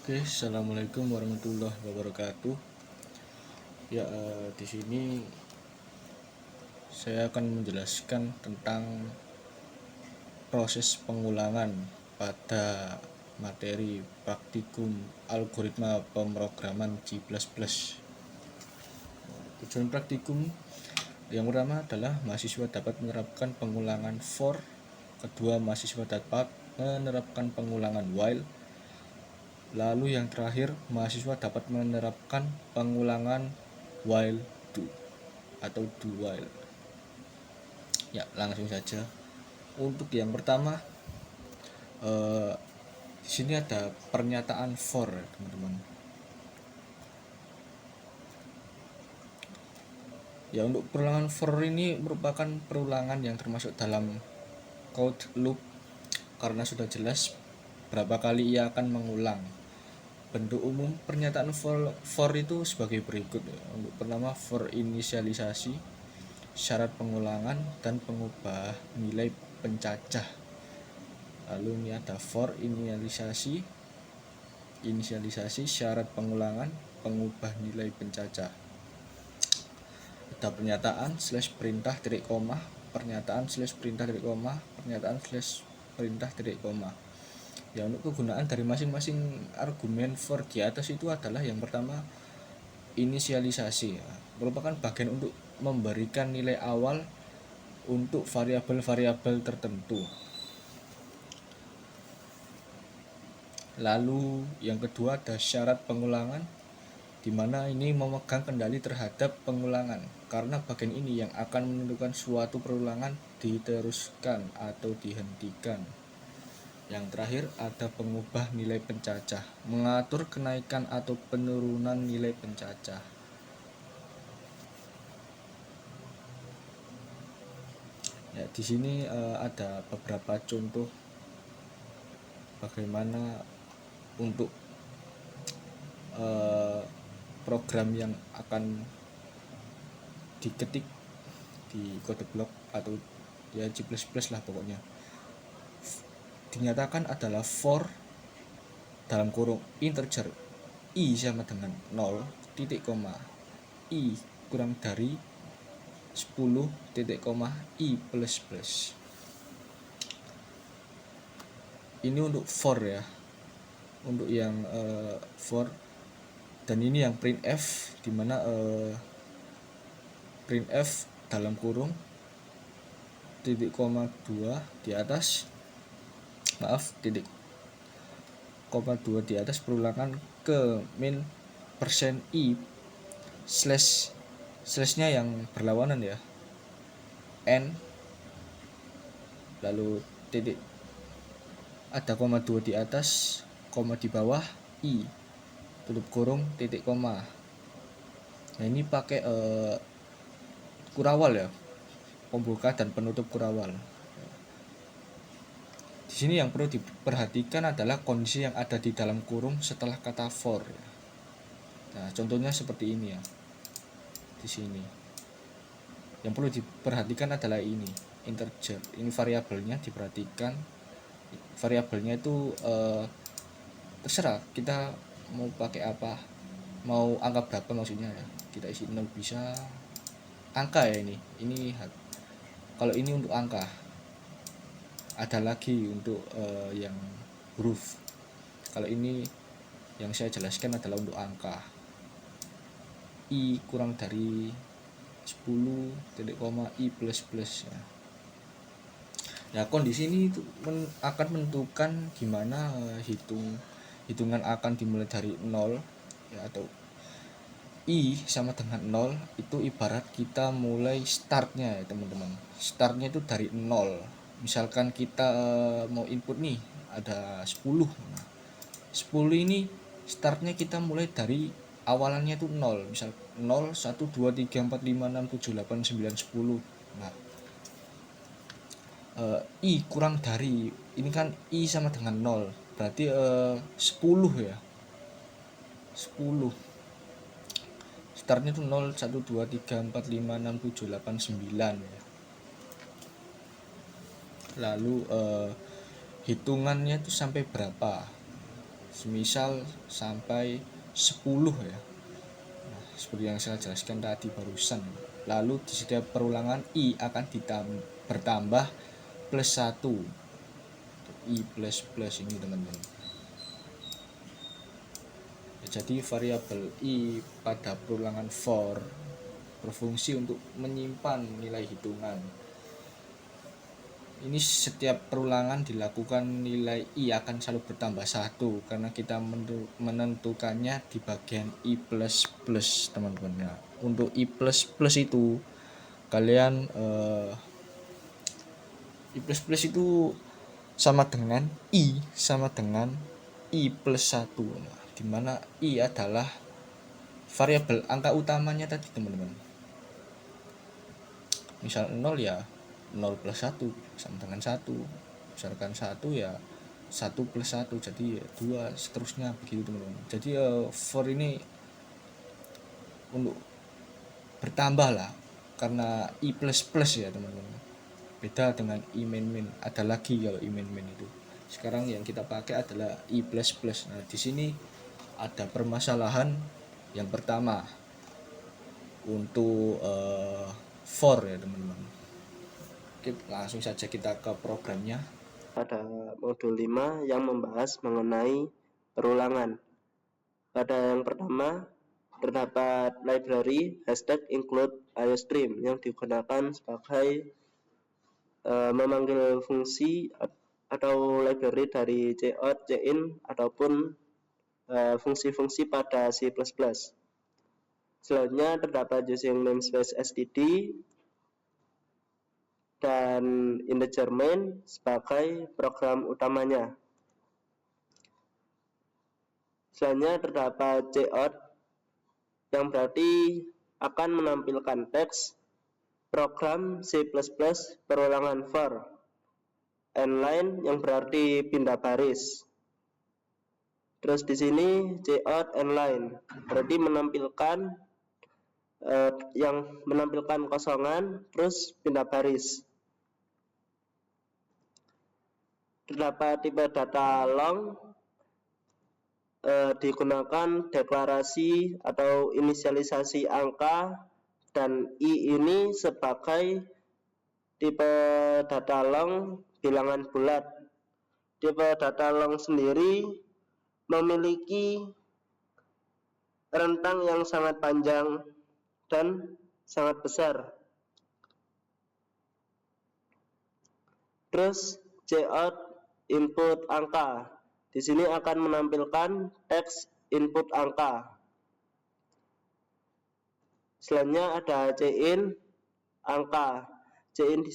Oke, assalamualaikum warahmatullahi wabarakatuh. Ya, di sini saya akan menjelaskan tentang proses pengulangan pada materi praktikum algoritma pemrograman C++. Tujuan praktikum yang pertama adalah mahasiswa dapat menerapkan pengulangan for, kedua mahasiswa dapat menerapkan pengulangan while, lalu yang terakhir mahasiswa dapat menerapkan pengulangan while do atau do while. Ya, langsung saja. Untuk yang pertama, di sini ada pernyataan for, teman-teman. Ya, untuk perulangan for ini merupakan perulangan yang termasuk dalam code loop karena sudah jelas berapa kali ia akan mengulang. Bentuk umum pernyataan for itu sebagai berikut. Untuk pertama, for inisialisasi, syarat pengulangan, dan pengubah nilai pencacah. Lalu ini ada for inisialisasi, syarat pengulangan, pengubah nilai pencacah. Ada pernyataan slash perintah titik koma, pernyataan slash perintah titik koma, pernyataan slash perintah titik koma. Ya, untuk kegunaan dari masing-masing argumen for di atas itu adalah yang pertama inisialisasi, ya, merupakan bagian untuk memberikan nilai awal untuk variabel-variabel tertentu. Lalu yang kedua ada syarat pengulangan, di mana ini memegang kendali terhadap pengulangan karena bagian ini yang akan menentukan suatu perulangan diteruskan atau dihentikan. Yang terakhir ada pengubah nilai pencacah, mengatur kenaikan atau penurunan nilai pencacah. Ya, di sini ada beberapa contoh bagaimana untuk program yang akan diketik di kode blok atau ya C++ lah pokoknya. Dinyatakan adalah for dalam kurung integer i sama dengan 0 titik koma i kurang dari 10 titik koma i plus plus. Ini untuk for ya, untuk yang for. Dan ini yang printf, dimana printf dalam kurung titik koma 2 di atas, titik koma 2 di atas perulangan ke min persen i slashnya yang berlawanan ya, n, lalu titik ada koma 2 di atas, koma di bawah, i, tutup kurung, titik koma. Nah, ini pakai kurawal ya, pembuka dan penutup kurawal. Di sini yang perlu diperhatikan adalah kondisi yang ada di dalam kurung setelah kata for. Nah, contohnya seperti ini ya. Di sini yang perlu diperhatikan adalah ini integer, ini variabelnya diperhatikan. Variabelnya itu terserah kita mau pakai apa, mau angka berapa maksudnya ya, kita isi 0 bisa, angka ya ini kalau ini untuk angka. Ada lagi untuk yang huruf. Kalau ini yang saya jelaskan adalah untuk angka, i kurang dari 10 titik koma i plus plus ya. Nah, kondisi ini itu akan menentukan gimana hitungan akan dimulai dari 0 ya, atau i sama dengan 0 itu ibarat kita mulai startnya ya teman-teman. Startnya itu dari 0. Misalkan kita mau input nih ada 10. Nah, 10 ini startnya kita mulai dari awalannya itu 0. Misal 0 1 2 3 4 5 6 7 8 9 10. Nah, i kurang dari, ini kan i sama dengan 0, berarti 10 ya, 10. Startnya itu 0 1 2 3 4 5 6 7 8 9 ya. Lalu hitungannya itu sampai berapa, semisal sampai 10 ya. Nah, seperti yang saya jelaskan tadi barusan. Lalu di setiap perulangan i akan bertambah plus 1. I plus ini teman-teman. Jadi variabel i pada perulangan for berfungsi untuk menyimpan nilai hitungan. Ini setiap perulangan dilakukan nilai i akan selalu bertambah 1 karena kita menentukannya di bagian i plus plus teman-teman. Ya, untuk i plus plus itu kalian i plus plus itu sama dengan i plus 1. Nah, dimana i adalah variabel angka utamanya tadi teman-teman. Misal 0 ya 0 plus 1 sama dengan 1, misalkan 1 ya 1 plus 1 jadi 2, seterusnya begitu teman-teman. Jadi for ini untuk bertambah lah karena i plus plus ya teman-teman, beda dengan i min. Ada lagi kalau i min itu, sekarang yang kita pakai adalah i plus plus. Nah di sini ada permasalahan. Yang pertama untuk for ya teman-teman. Oke, langsung saja kita ke programnya. Pada modul 5 yang membahas mengenai perulangan. Pada yang pertama, terdapat library #include iostream yang digunakan sebagai memanggil fungsi atau library dari cout, cin, ataupun fungsi-fungsi pada C++. Selanjutnya terdapat using namespace std dan integer main sebagai program utamanya. Selanjutnya terdapat cout yang berarti akan menampilkan teks program C++ perulangan for. Nline yang berarti pindah baris. Terus di sini cout nline berarti menampilkan yang menampilkan kosongan terus pindah baris. Terdapat tipe data long digunakan deklarasi atau inisialisasi angka, dan i ini sebagai tipe data long bilangan bulat. Tipe data long sendiri memiliki rentang yang sangat panjang dan sangat besar. Terus cout input angka. Di sini akan menampilkan teks input angka. Selanjutnya ada cin angka. Cin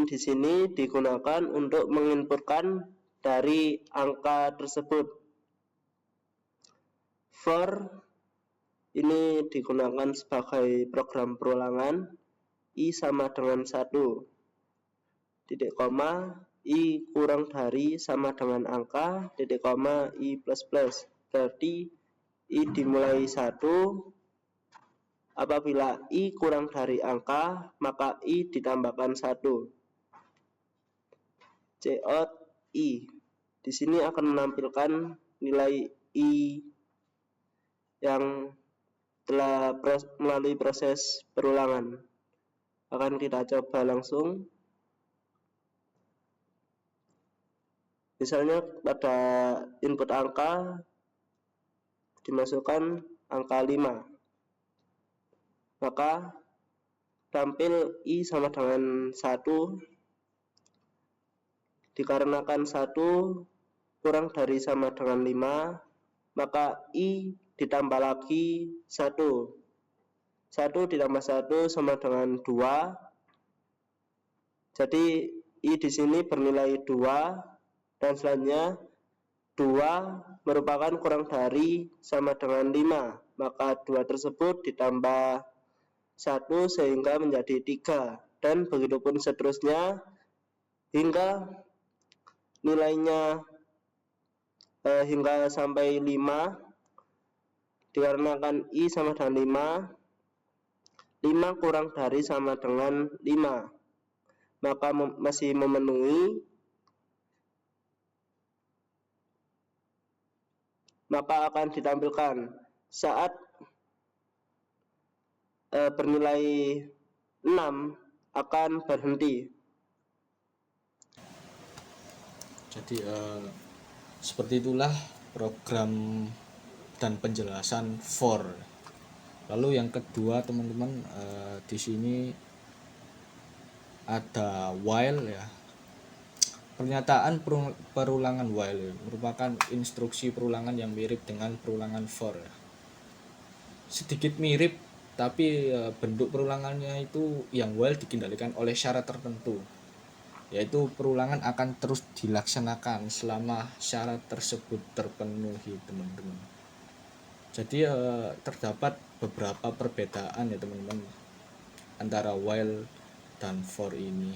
di sini digunakan untuk menginputkan dari angka tersebut. For ini digunakan sebagai program perulangan. I sama dengan 1. Titik koma i kurang dari sama dengan angka titik koma i plus plus, berarti i dimulai 1. Apabila i kurang dari angka maka i ditambahkan 1. Cout i di sini akan menampilkan nilai i yang telah melalui proses perulangan. Akan kita coba langsung. Misalnya pada input angka dimasukkan angka 5, maka tampil i sama dengan 1. Dikarenakan 1 kurang dari sama dengan 5, maka i ditambah lagi 1. 1 ditambah 1 sama dengan 2. Jadi i di sini bernilai 2. Dan selanjutnya 2 merupakan kurang dari sama dengan 5, maka 2 tersebut ditambah 1 sehingga menjadi 3, dan begitupun seterusnya hingga nilainya hingga sampai 5. Dikarenakan i sama dengan 5 kurang dari sama dengan 5, maka masih memenuhi maka akan ditampilkan saat bernilai 6 akan berhenti. Jadi seperti itulah program dan penjelasan for. Lalu yang kedua teman-teman, di sini ada while ya. Pernyataan perulangan while merupakan instruksi perulangan yang mirip dengan perulangan for. Sedikit mirip, tapi bentuk perulangannya itu yang while dikendalikan oleh syarat tertentu, yaitu perulangan akan terus dilaksanakan selama syarat tersebut terpenuhi, teman-teman. Jadi terdapat beberapa perbedaan ya teman-teman antara while dan for ini.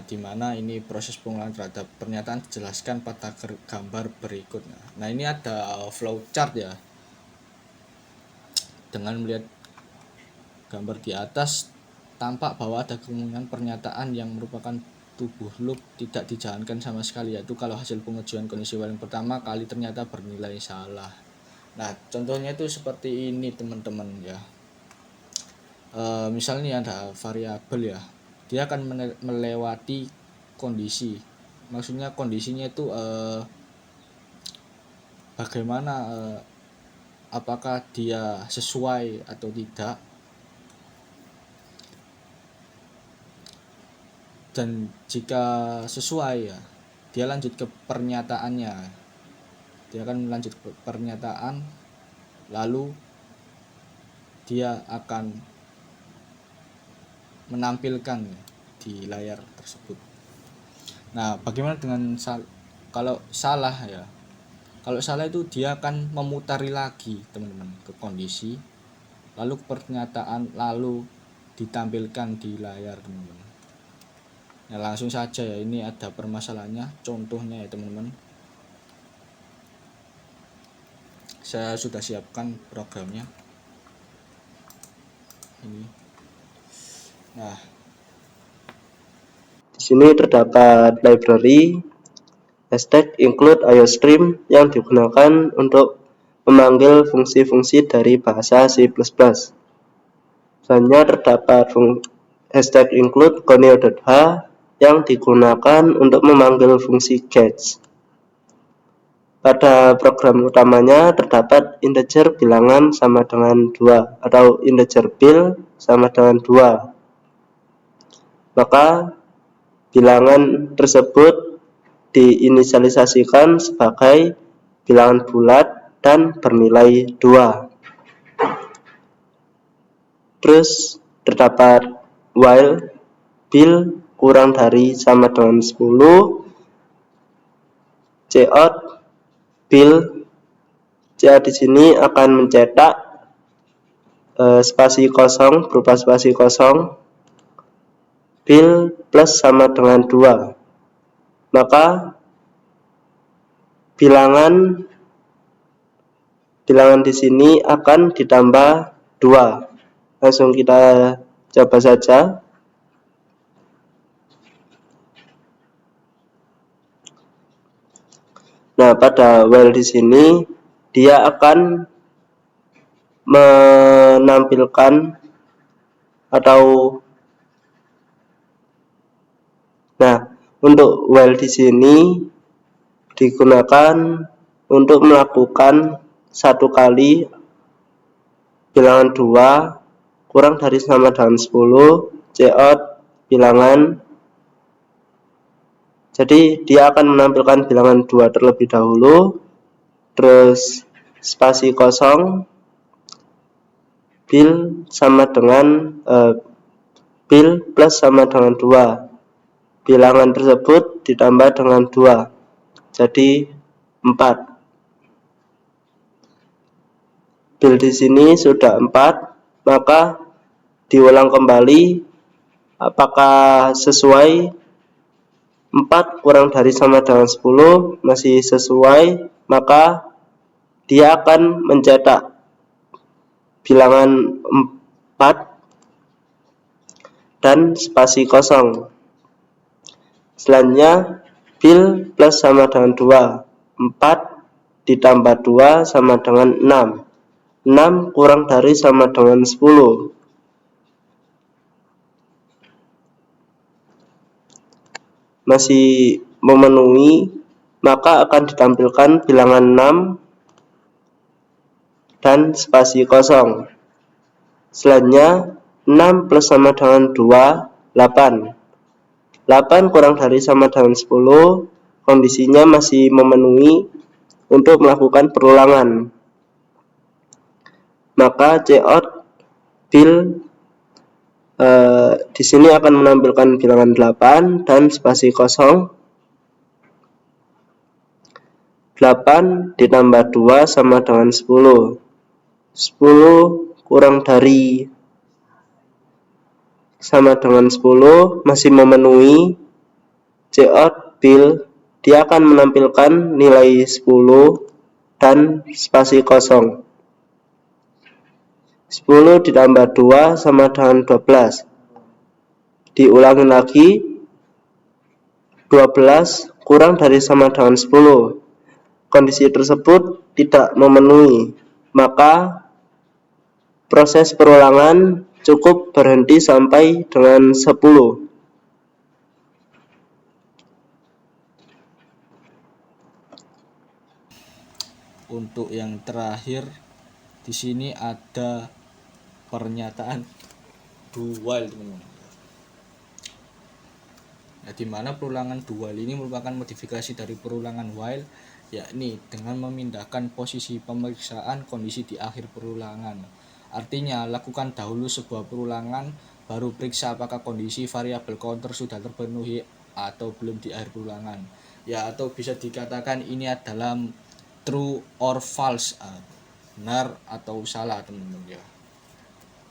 Dimana ini proses pengulangan terhadap pernyataan dijelaskan pada gambar berikut. Nah ini ada flowchart ya. Dengan melihat gambar di atas, tampak bahwa ada kemungkinan pernyataan yang merupakan tubuh loop tidak dijalankan sama sekali, yaitu kalau hasil pengujian kondisi while yang pertama kali ternyata bernilai salah. Nah contohnya itu seperti ini teman-teman ya. Misalnya ada variabel ya, dia akan melewati kondisi. Maksudnya kondisinya itu bagaimana, apakah dia sesuai atau tidak. Dan jika sesuai ya, dia lanjut ke pernyataannya. Dia akan lanjut ke pernyataan, lalu dia akan menampilkan di layar tersebut. Nah, bagaimana dengan kalau salah ya? Kalau salah itu dia akan memutari lagi teman-teman ke kondisi, lalu ke pernyataan, lalu ditampilkan di layar teman-teman. Nah, langsung saja ya, ini ada permasalahannya, contohnya ya teman-teman. Saya sudah siapkan programnya. Ini. Nah, di sini terdapat library hashtag include IOStream yang digunakan untuk memanggil fungsi-fungsi dari bahasa C++. Selanjutnya terdapat hashtag include conio.h yang digunakan untuk memanggil fungsi get. Pada program utamanya terdapat integer bilangan sama dengan 2 atau integer bil sama dengan 2. Maka bilangan tersebut diinisialisasikan sebagai bilangan bulat dan bernilai 2. Terus terdapat while bil kurang dari sama dengan 10, cout bil. Cout di sini akan mencetak spasi kosong berupa spasi kosong, bil plus sama dengan 2. Maka bilangan di sini akan ditambah 2. Langsung kita coba saja. Nah, pada while di sini dia akan menampilkan atau untuk while di sini digunakan untuk melakukan satu kali bilangan 2 kurang dari sama dengan 10, cout bilangan. Jadi dia akan menampilkan bilangan 2 terlebih dahulu, terus spasi kosong, bil sama dengan bil plus sama dengan 2. Bilangan tersebut ditambah dengan 2, jadi 4. Bil di sini sudah 4, maka diulang kembali apakah sesuai. 4 kurang dari sama dengan 10 masih sesuai, maka dia akan mencetak bilangan 4 dan spasi kosong. Selanjutnya bil plus sama dengan 2. 4 ditambah 2 sama dengan 6. 6 kurang dari sama dengan 10. Masih memenuhi, maka akan ditampilkan bilangan 6 dan spasi kosong. Selanjutnya 6 plus sama dengan 2, 8. 8 kurang dari sama dengan 10, kondisinya masih memenuhi untuk melakukan perulangan. Maka Cout bil di sini akan menampilkan bilangan 8 dan spasi kosong. 8 ditambah 2 sama dengan 10. 10 kurang dari sama dengan 10 masih memenuhi. Cout bil dia akan menampilkan nilai 10 dan spasi kosong. 10 ditambah 2 sama dengan 12. Diulangi lagi, 12 kurang dari sama dengan 10. Kondisi tersebut tidak memenuhi, maka proses perulangan cukup berhenti sampai dengan 10. Untuk yang terakhir di sini ada pernyataan do while, teman-teman. Nah, di mana perulangan do while ini merupakan modifikasi dari perulangan while, yakni dengan memindahkan posisi pemeriksaan kondisi di akhir perulangan. Artinya, lakukan dahulu sebuah perulangan, baru periksa apakah kondisi variabel counter sudah terpenuhi atau belum di akhir perulangan. Ya, atau bisa dikatakan ini adalah true or false, benar atau salah, teman-teman ya.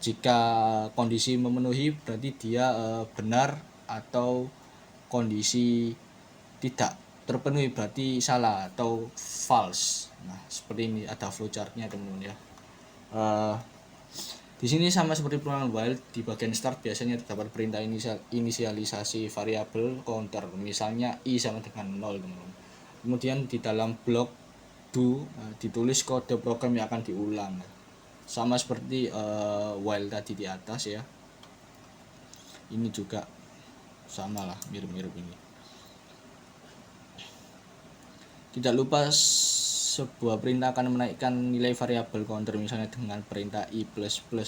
Jika kondisi memenuhi berarti dia benar, atau kondisi tidak terpenuhi berarti salah atau false. Nah, seperti ini ada flowchartnya, teman-teman ya. Di sini sama seperti perulangan while, di bagian start biasanya terdapat perintah inisialisasi variabel counter, misalnya i sama dengan 0, teman-teman. Kemudian di dalam blok do ditulis kode program yang akan diulang, sama seperti while tadi di atas ya. Ini juga sama lah, mirip-mirip ini. Tidak lupa sebuah perintah akan menaikkan nilai variabel counter, misalnya dengan perintah i++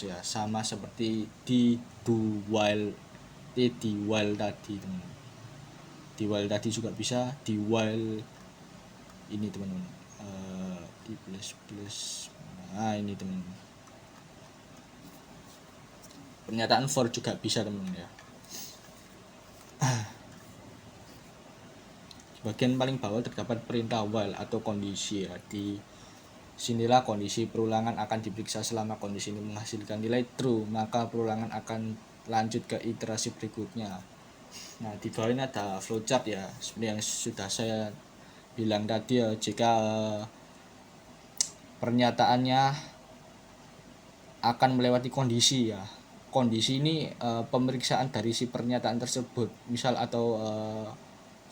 ya, sama seperti di while tadi, teman. Di while tadi juga bisa di while ini, teman-teman. I++. Nah, ini, teman-teman. Pernyataan for juga bisa, teman-teman ya. Bagian paling bawah terdapat perintah while atau kondisi ya. Di sinilah kondisi perulangan akan diperiksa. Selama kondisi ini menghasilkan nilai true, maka perulangan akan lanjut ke iterasi berikutnya. Nah, di bawah ini ada flowchart ya, seperti yang sudah saya bilang tadi ya. Jika pernyataannya akan melewati kondisi ya, kondisi ini pemeriksaan dari si pernyataan tersebut, misal atau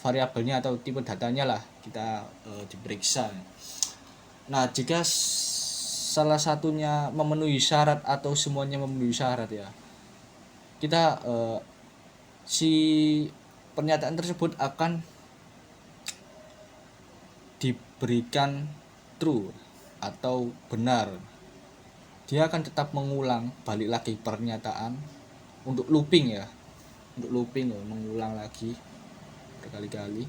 variabelnya atau tipe datanya lah kita diperiksa. Nah, jika salah satunya memenuhi syarat atau semuanya memenuhi syarat ya, kita si pernyataan tersebut akan diberikan true atau benar. Dia akan tetap mengulang balik lagi pernyataan untuk looping ya, mengulang lagi berkali-kali,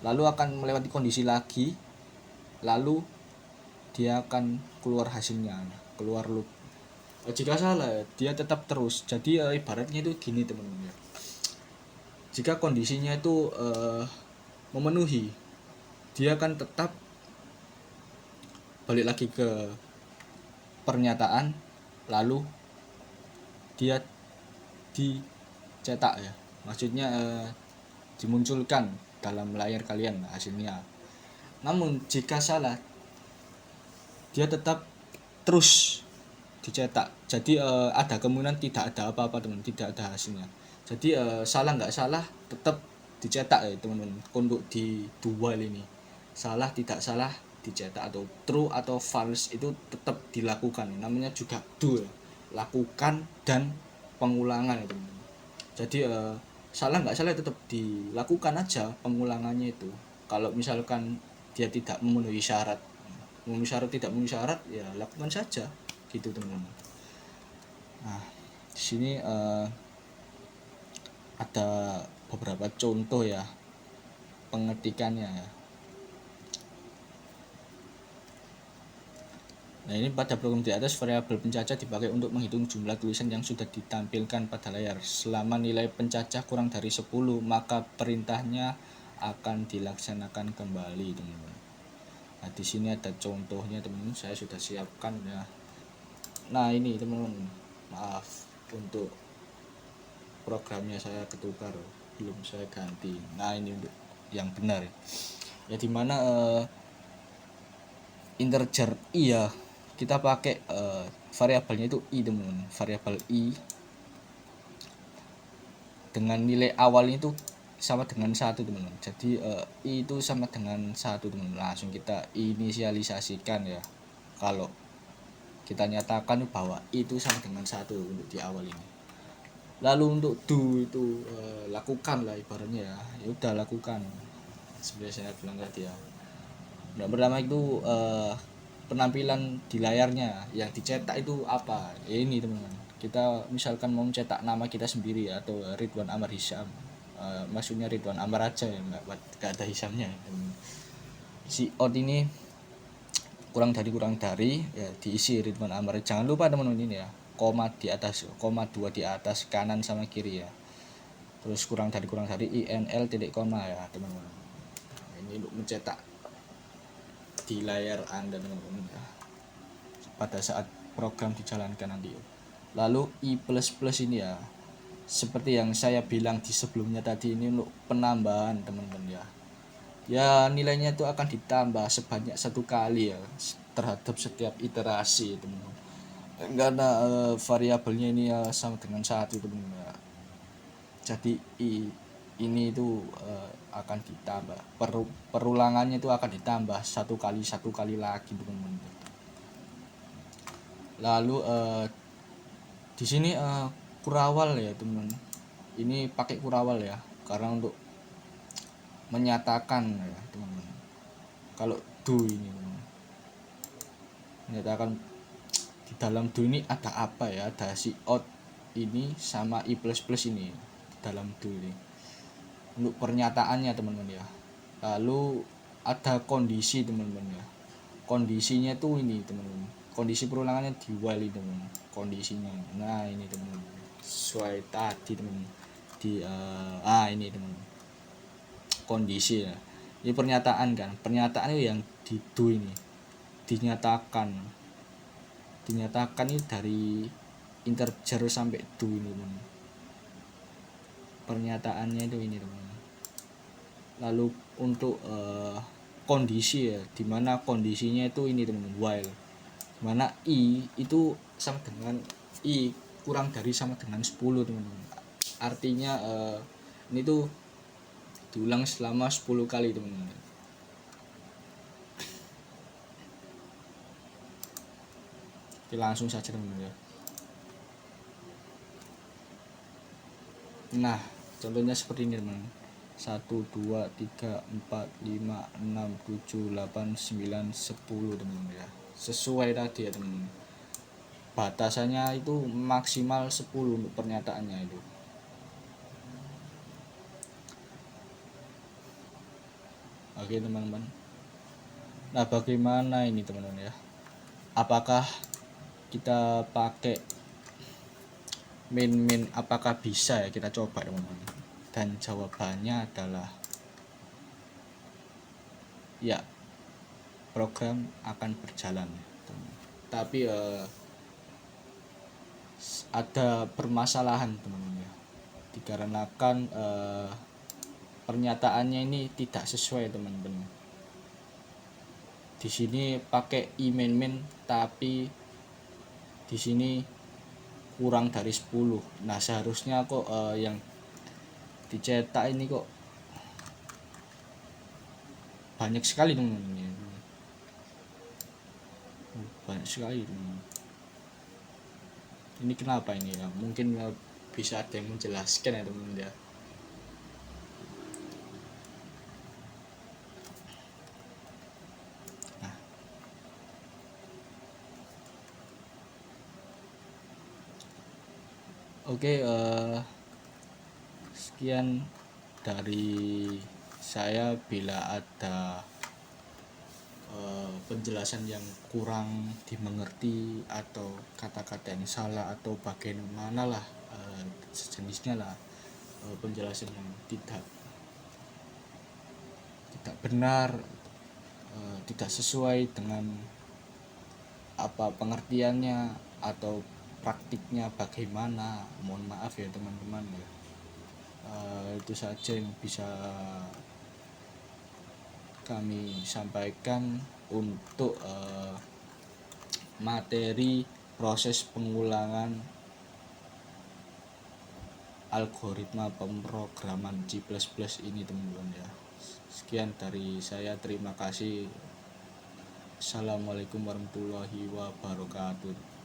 lalu akan melewati kondisi lagi, lalu dia akan keluar hasilnya, keluar loop. Jika salah dia tetap terus. Jadi ibaratnya itu gini, teman-teman ya. Jika kondisinya itu memenuhi, dia akan tetap balik lagi ke pernyataan, lalu dia dicetak ya, maksudnya dimunculkan dalam layar kalian hasilnya. Namun jika salah, dia tetap terus dicetak. Jadi ada kemungkinan tidak ada apa-apa, teman, tidak ada hasilnya. Jadi salah nggak salah tetap dicetak ya teman-teman, untuk di dual ini salah tidak salah dicetak, atau true atau false itu tetap dilakukan, namanya juga do ya. Lakukan dan pengulangan ya teman-teman. Jadi salah nggak salah tetap dilakukan aja pengulangannya itu. Kalau misalkan dia tidak memenuhi syarat, tidak memenuhi syarat ya lakukan saja gitu teman-teman. Nah di sini ada beberapa contoh ya pengetikannya ya. Nah ini pada program di atas, variabel pencacah dipakai untuk menghitung jumlah tulisan yang sudah ditampilkan pada layar. Selama nilai pencacah kurang dari 10, maka perintahnya akan dilaksanakan kembali teman-teman. Nah di sini ada contohnya teman-teman, saya sudah siapkan ya. Nah ini teman-teman, maaf untuk programnya saya ketukar, belum saya ganti. Nah ini untuk yang benar ya, dimana integer i ya, kita pakai variabelnya itu i teman-teman, variabel i dengan nilai awalnya itu sama dengan 1 teman-teman. Jadi i itu sama dengan 1 teman-teman. Langsung kita inisialisasikan ya, kalau kita nyatakan bahwa i itu sama dengan 1 untuk di awal ini. Lalu untuk do itu lakukan lah ibaratnya ya, ya udah lakukan seperti saya bilang tadi ya. Yang pertama itu penampilan di layarnya yang dicetak itu apa ya, ini teman-teman. Kita misalkan mau cetak nama kita sendiri ya, atau Ridwan Amar Hisham, maksudnya Ridwan Amar aja ya, nggak ada Hisamnya. Si out ini kurang dari ya diisi Ridwan Amar. Jangan lupa teman-teman ini ya, koma di atas, koma 2 di atas kanan sama kiri ya. Terus kurang dari INL titik koma ya teman-teman. Ini untuk mencetak di layar Anda teman-teman ya, pada saat program dijalankan nanti. Lalu i++ ini ya, seperti yang saya bilang di sebelumnya tadi, ini untuk penambahan teman-teman ya. Ya nilainya itu akan ditambah sebanyak 1 kali ya terhadap setiap iterasi teman-teman. Karena variabelnya ini ya sama dengan 1 teman-teman ya. Jadi ini itu akan ditambah, perulangannya itu akan ditambah 1 kali lagi teman-teman. Lalu di sini kurawal ya teman-teman, ini pakai kurawal ya karena untuk menyatakan ya teman-teman. Kalau do ini teman-teman, menyatakan di dalam do ini ada apa ya, ada si out ini sama i++ ini dalam do ini untuk pernyataannya teman-teman ya. Lalu ada kondisi teman-teman ya, kondisinya tuh ini teman-teman, kondisi perulangannya di while teman-teman, kondisinya. Nah ini teman-teman, sesuai tadi teman-teman di ini teman-teman, kondisi ya. Ini pernyataan kan, pernyataan itu yang di do ini dinyatakan ini dari integer sampai do ini teman-teman. Pernyataannya itu ini teman-teman. Lalu untuk kondisi ya, dimana kondisinya itu ini teman-teman, while, dimana i itu sama dengan i kurang dari sama dengan 10 teman-teman. Artinya ini tuh diulang selama 10 kali teman-teman. Oke, langsung saja teman-teman ya. Nah contohnya seperti ini teman-teman, 1, 2, 3, 4, 5, 6, 7, 8, 9, 10 teman-teman ya, sesuai tadi ya teman-teman. Batasannya itu maksimal 10 untuk pernyataannya itu. Oke teman-teman. Nah bagaimana ini teman-teman ya, apakah kita pakai main apakah bisa ya, kita coba teman-teman. Dan jawabannya adalah ya, program akan berjalan teman-teman. Tapi ada permasalahan teman-teman ya, dikarenakan pernyataannya ini tidak sesuai teman-teman. Di sini pakai i main tapi di sini kurang dari 10. Nah seharusnya kok yang dicetak ini kok banyak sekali teman-teman ini. Banyak sekali teman-teman. Ini kenapa ini ya? Mungkin bisa ada yang menjelaskan ya teman-teman ya. Oke, sekian dari saya. Bila ada penjelasan yang kurang dimengerti atau kata-kata yang salah atau bagaimana lah sejenisnya lah, penjelasan yang tidak benar, tidak sesuai dengan apa pengertiannya atau praktiknya bagaimana, mohon maaf ya teman-teman ya. Itu saja yang bisa kami sampaikan untuk materi proses pengulangan algoritma pemrograman C++ ini teman-teman ya. Sekian dari saya, terima kasih. Assalamualaikum warahmatullahi wabarakatuh.